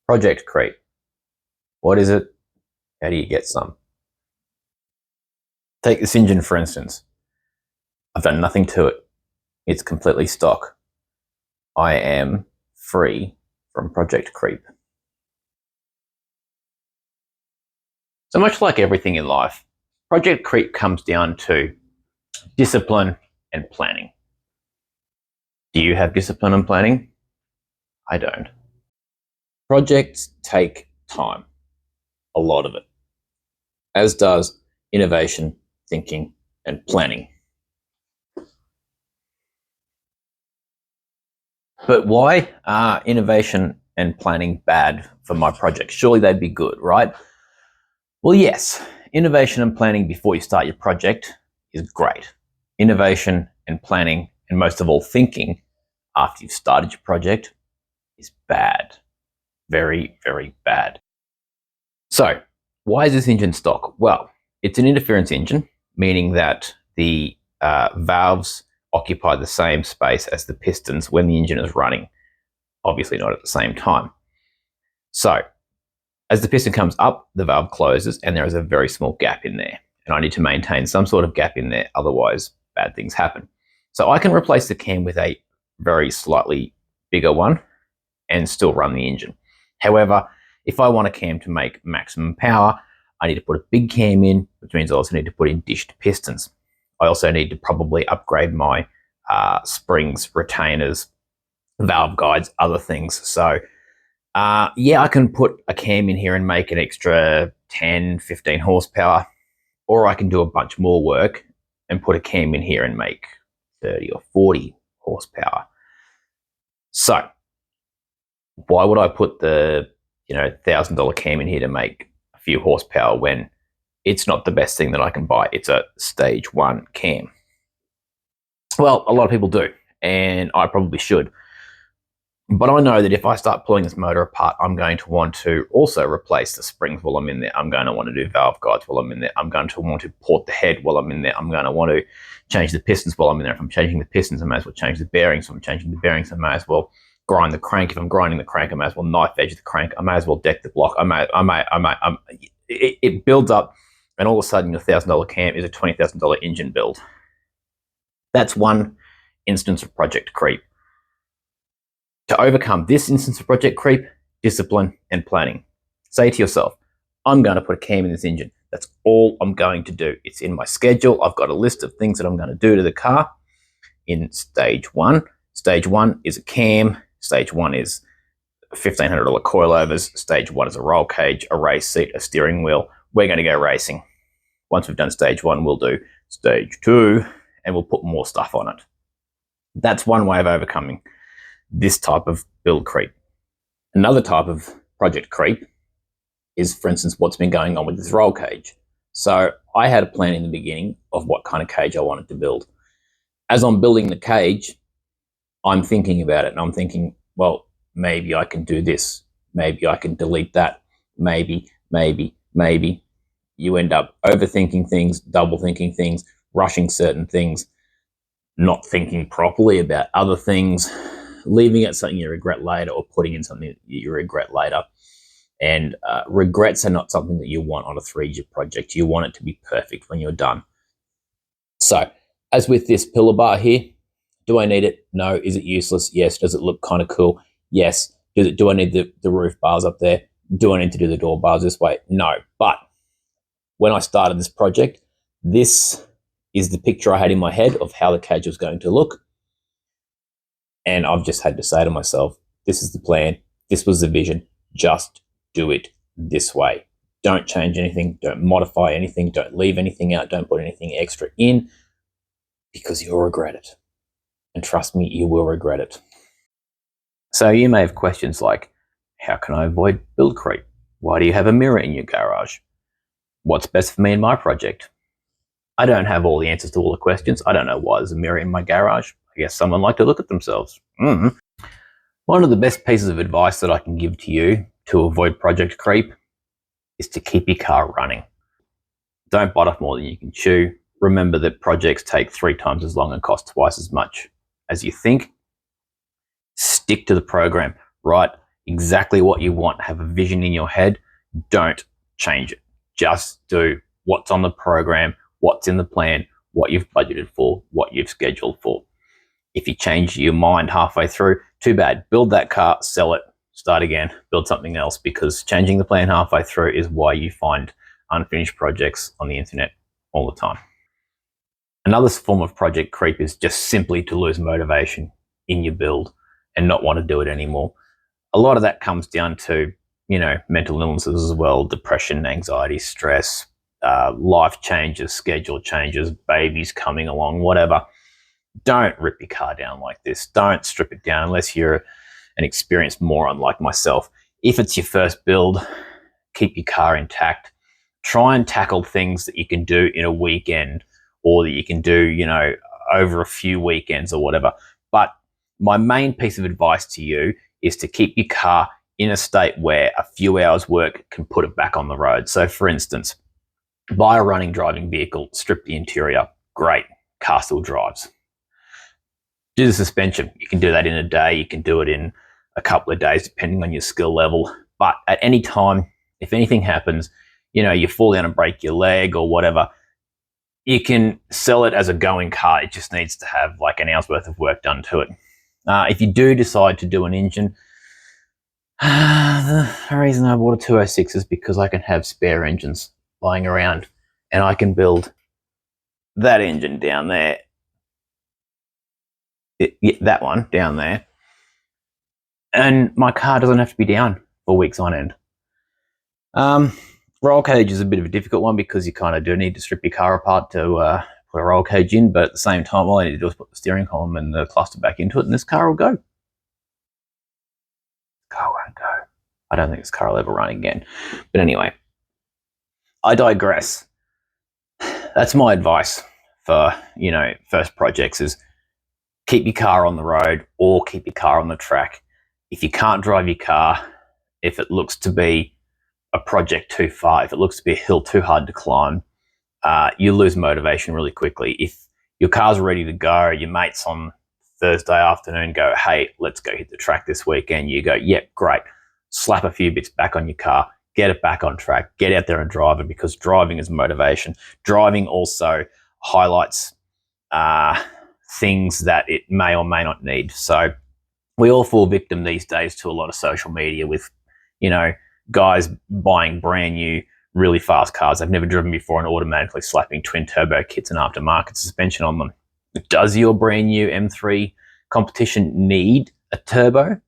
Project creep. What is it? How do you get some? Take this engine, for instance. I've done nothing to it. It's completely stock. I am free from project creep. So much like everything in life, project creep comes down to discipline and planning. Do you have discipline and planning? I don't. Projects take time, a lot of it, as does innovation, thinking, and planning. But why are innovation and planning bad for my project? Surely they'd be good, right? Well, yes, innovation and planning before you start your project is great. Innovation and planning, and most of all thinking after you've started your project, is bad. Very, very bad. So, why is this engine stock? Well, it's an interference engine, meaning that the valves occupy the same space as the pistons when the engine is running. Obviously not at the same time. So, as the piston comes up, the valve closes and there is a very small gap in there. And I need to maintain some sort of gap in there, otherwise bad things happen. So I can replace the cam with a very slightly bigger one and still run the engine. However, if I want a cam to make maximum power, I need to put a big cam in, which means I also need to put in dished pistons. I also need to probably upgrade my springs, retainers, valve guides, other things. So yeah, I can put a cam in here and make an extra 10, 15 horsepower, or I can do a bunch more work and put a cam in here and make 30 or 40 horsepower. So why would I put the $1,000 cam in here to make a few horsepower when it's not the best thing that I can buy? It's a stage 1 cam. Well, a lot of people do, and I probably should. But I know that if I start pulling this motor apart, I'm going to want to also replace the springs while I'm in there. I'm going to want to do valve guides while I'm in there. I'm going to want to port the head while I'm in there. I'm going to want to change the pistons while I'm in there. If I'm changing the pistons, I may as well change the bearings. If I'm changing the bearings, I may as well grind the crank. If I'm grinding the crank, I may as well knife edge the crank. I may as well deck the block. It builds up, and all of a sudden your $1,000 cam is a $20,000 engine build. That's one instance of project creep. To overcome this instance of project creep, discipline and planning. Say to yourself, I'm going to put a cam in this engine. That's all I'm going to do. It's in my schedule. I've got a list of things that I'm going to do to the car in stage 1. Stage 1 is a cam. Stage 1 is $1,500 coilovers. Stage 1 is a roll cage, a race seat, a steering wheel. We're going to go racing. Once we've done stage 1, we'll do stage 2 and we'll put more stuff on it. That's one way of overcoming this type of build creep. Another type of project creep is, for instance, what's been going on with this roll cage. So I had a plan in the beginning of what kind of cage I wanted to build. As I'm building the cage, I'm thinking about it and I'm thinking, well, maybe I can do this. Maybe I can delete that. Maybe. You end up overthinking things, double thinking things, rushing certain things, not thinking properly about other things, leaving out something you regret later or putting in something that you regret later. And regrets are not something that you want on a 3-year project. You want it to be perfect when you're done. So, as with this pillar bar here, do I need it? No. Is it useless? Yes. Does it look kind of cool? Yes. Do I need the roof bars up there? Do I need to do the door bars this way? No. But when I started this project, this is the picture I had in my head of how the cage was going to look. And I've just had to say to myself, this is the plan. This was the vision. Just do it this way. Don't change anything. Don't modify anything. Don't leave anything out. Don't put anything extra in, because you'll regret it. And trust me, you will regret it. So you may have questions like, how can I avoid build creep? Why do you have a mirror in your garage? What's best for me in my project? I don't have all the answers to all the questions. I don't know why there's a mirror in my garage. I guess someone liked to look at themselves. One of the best pieces of advice that I can give to you to avoid project creep is to keep your car running. Don't bite off more than you can chew. Remember that projects take 3 times as long and cost twice as much as you think. Stick to the program, right? exactly what you want, have a vision in your head, don't change it. Just do what's on the program, what's in the plan, what you've budgeted for, what you've scheduled for. If you change your mind halfway through, too bad. Build that car, sell it, start again, build something else, because changing the plan halfway through is why you find unfinished projects on the internet all the time. Another form of project creep is just simply to lose motivation in your build and not want to do it anymore. A lot of that comes down to, mental illnesses as well, depression, anxiety, stress, life changes, schedule changes, babies coming along, whatever. Don't rip your car down like this. Don't strip it down unless you're an experienced moron like myself. If it's your first build, keep your car intact. Try and tackle things that you can do in a weekend, or that you can do, over a few weekends or whatever. But my main piece of advice to you is to keep your car in a state where a few hours work can put it back on the road. So for instance, buy a running driving vehicle, strip the interior, great, car still drives. Do the suspension. You can do that in a day. You can do it in a couple of days, depending on your skill level. But at any time, if anything happens, you fall down and break your leg or whatever, you can sell it as a going car. It just needs to have like an hour's worth of work done to it. If you do decide to do an engine, the reason I bought a 206 is because I can have spare engines lying around, and I can build that engine down there, that one down there, and my car doesn't have to be down for weeks on end. Roll cage is a bit of a difficult one because you kind of do need to strip your car apart to put a roll cage in, but at the same time, all I need to do is put the steering column and the cluster back into it, and this car will go. Car won't go. I don't think this car will ever run again. But anyway, I digress. That's my advice for, first projects is keep your car on the road or keep your car on the track. If you can't drive your car, if it looks to be a project too far, if it looks to be a hill too hard to climb, you lose motivation really quickly. If your car's ready to go, your mates on Thursday afternoon go, hey, let's go hit the track this weekend. You go, yep, great. Slap a few bits back on your car, get it back on track, get out there and drive it, because driving is motivation. Driving also highlights things that it may or may not need. So we all fall victim these days to a lot of social media with, guys buying brand new, really fast cars they've never driven before and automatically slapping twin turbo kits and aftermarket suspension on them. Does your brand new M3 competition need a turbo?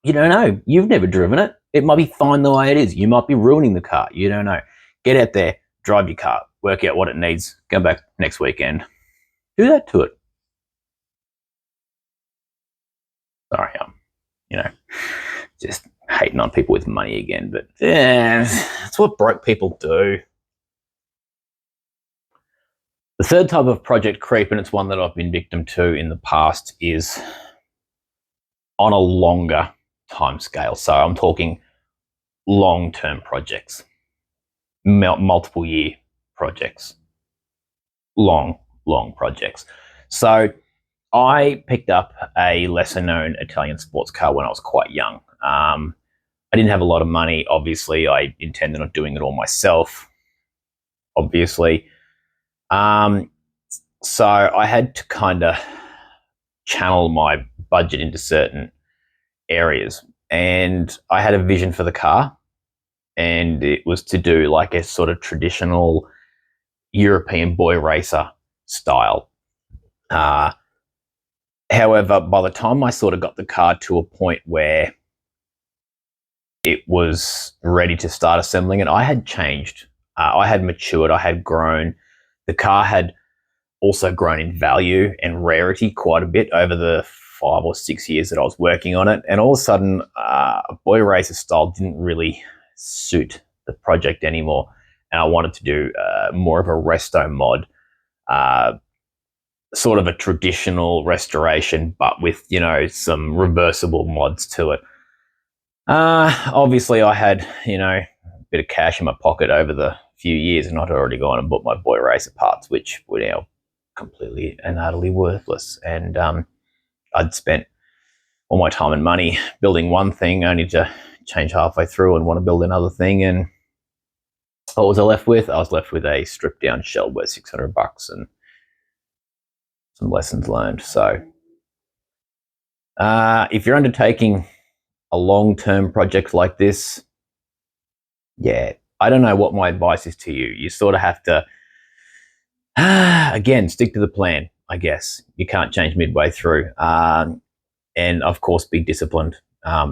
You don't know. You've never driven it. It might be fine the way it is. You might be ruining the car. You don't know. Get out there, drive your car, work out what it needs, go back next weekend. Do that to it. Sorry, just hating on people with money again, but yeah, that's what broke people do. The third type of project creep, and it's one that I've been victim to in the past, is on a longer time scale. So I'm talking long-term projects, multiple year projects, long projects. So I picked up a lesser known Italian sports car when I was quite young. I didn't have a lot of money, obviously. I intended on doing it all myself, obviously. So I had to kind of channel my budget into certain areas. And I had a vision for the car, and it was to do like a sort of traditional European boy racer style. However, by the time I sort of got the car to a point where it was ready to start assembling it, I had changed. I had matured. I had grown. The car had also grown in value and rarity quite a bit over the 5 or 6 years that I was working on it. And all of a sudden, a boy racer style didn't really suit the project anymore. And I wanted to do more of a resto mod, sort of a traditional restoration, but with, some reversible mods to it. Obviously I had, a bit of cash in my pocket over the few years, and I'd already gone and bought my boy racer parts, which were now completely and utterly worthless. And I'd spent all my time and money building one thing only to change halfway through and want to build another thing. And what was I left with? I was left with a stripped down shell worth $600 and some lessons learned. So if you're undertaking a long-term project like this, yeah, I don't know what my advice is to you. You sort of have to, again, stick to the plan, I guess. You can't change midway through. And of course, be disciplined.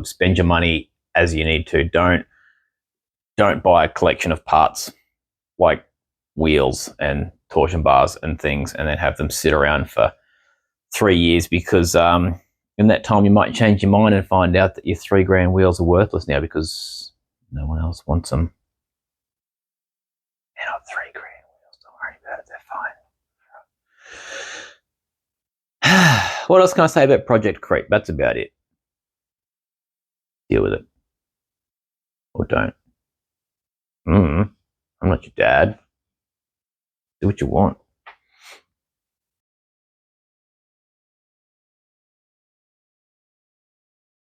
Spend your money as you need to. Don't buy a collection of parts like wheels and torsion bars and things and then have them sit around for 3 years, because in that time you might change your mind and find out that your $3,000 wheels are worthless now because no one else wants them. They're not $3,000 wheels, don't worry about it, they're fine. What else can I say about Project Creep? That's about it. Deal with it. Or don't. I'm not your dad. Do what you want.